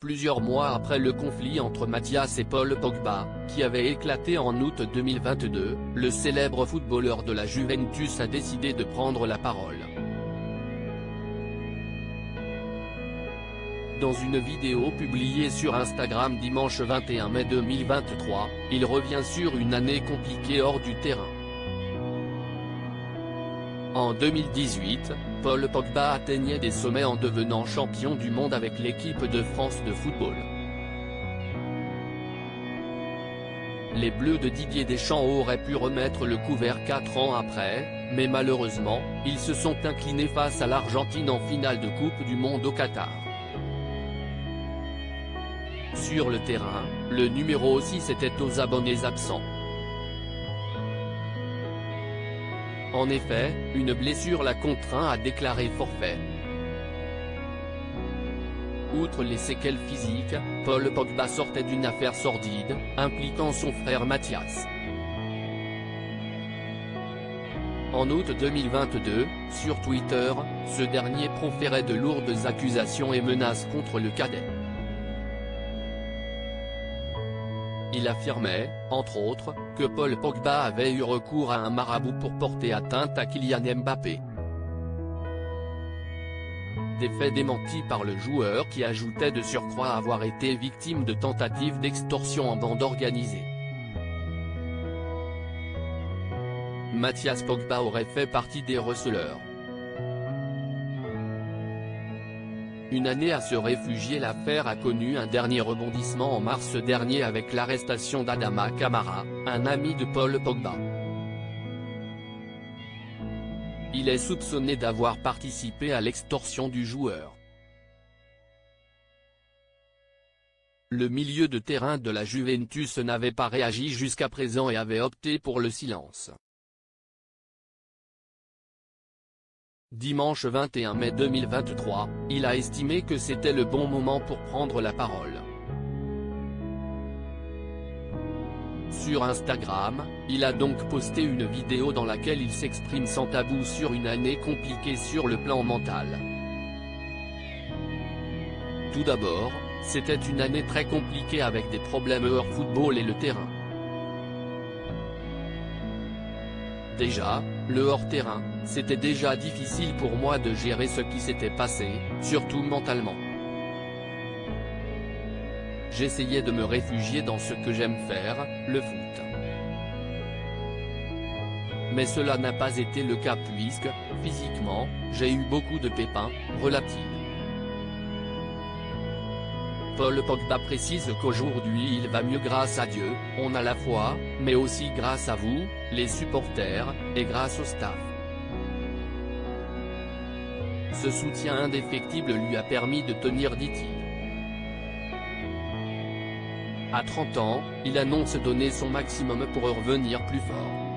plusieurs mois après le conflit entre Mathias et Paul Pogba, qui avait éclaté en août 2022, le célèbre footballeur de la Juventus a décidé de prendre la parole. Dans une vidéo publiée sur Instagram dimanche 21 mai 2023, il revient sur une année compliquée hors du terrain. En 2018, Paul Pogba atteignait des sommets en devenant champion du monde avec l'équipe de France de football. Les Bleus de Didier Deschamps auraient pu remettre le couvert 4 ans après, mais malheureusement, ils se sont inclinés face à l'Argentine en finale de Coupe du Monde au Qatar. Sur le terrain, le numéro 6 était aux abonnés absents. En effet, une blessure l'a contraint à déclarer forfait. Outre les séquelles physiques, Paul Pogba sortait d'une affaire sordide, impliquant son frère Mathias. En août 2022, sur Twitter, ce dernier proférait de lourdes accusations et menaces contre le cadet. Il affirmait, entre autres, que Paul Pogba avait eu recours à un marabout pour porter atteinte à Kylian Mbappé. Des faits démentis par le joueur qui ajoutait de surcroît avoir été victime de tentatives d'extorsion en bande organisée. Mathias Pogba aurait fait partie des receleurs. Une année à se réfugier, l'affaire a connu un dernier rebondissement en mars dernier avec l'arrestation d'Adama Camara, un ami de Paul Pogba. Il est soupçonné d'avoir participé à l'extorsion du joueur. Le milieu de terrain de la Juventus n'avait pas réagi jusqu'à présent et avait opté pour le silence. Dimanche 21 mai 2023, il a estimé que c'était le bon moment pour prendre la parole. Sur Instagram, il a donc posté une vidéo dans laquelle il s'exprime sans tabou sur une année compliquée sur le plan mental. Tout d'abord, c'était une année très compliquée avec des problèmes hors football et le terrain. Déjà, le hors-terrain, c'était déjà difficile pour moi de gérer ce qui s'était passé, surtout mentalement. J'essayais de me réfugier dans ce que j'aime faire, le foot. Mais cela n'a pas été le cas puisque, physiquement, j'ai eu beaucoup de pépins, relate-t-il. Paul Pogba précise qu'aujourd'hui il va mieux grâce à Dieu, on a la foi, mais aussi grâce à vous, les supporters, et grâce au staff. Ce soutien indéfectible lui a permis de tenir, dit-il. À 30 ans, il annonce donner son maximum pour revenir plus fort.